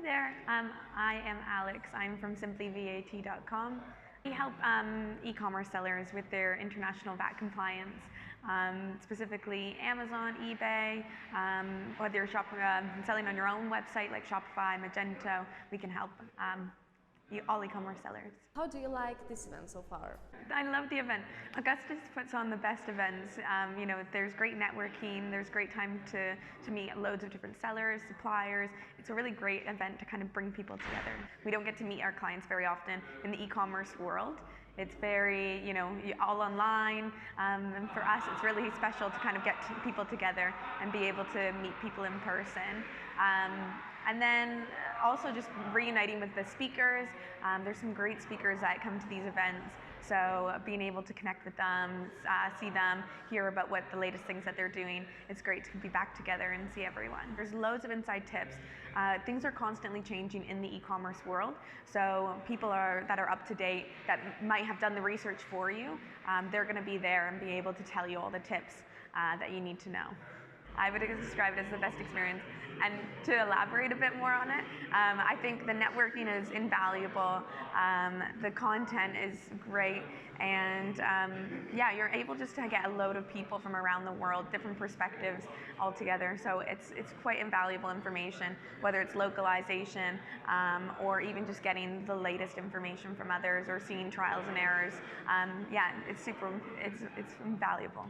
there, I am Alex. I'm from simplyvat.com. We help e-commerce sellers with their international VAT compliance, specifically Amazon, eBay, whether you're selling on your own website like Shopify, Magento, we can help all e-commerce sellers. How do you like this event so far? I love the event. Augustus puts on the best events. There's great networking, there's great time to meet loads of different sellers, suppliers. It's a really great event to kind of bring people together. We don't get to meet our clients very often in the e-commerce world. It's very, all online, and for us it's really special to kind of get people together and be able to meet people in person. And then also just reuniting with the speakers. There's some great speakers that come to these events, so being able to connect with them, see them, hear about what the latest things that they're doing, it's great to be back together and see everyone. There's loads of inside tips. Things are constantly changing in the e-commerce world, so people that are up to date, that might have done the research for you, they're going to be there and be able to tell you all the tips that you need to know. I would describe it as the best experience. And to elaborate a bit more on it, I think the networking is invaluable, the content is great, and you're able just to get a load of people from around the world, different perspectives all together. So it's quite invaluable information, whether it's localization or even just getting the latest information from others or seeing trials and errors. It's invaluable.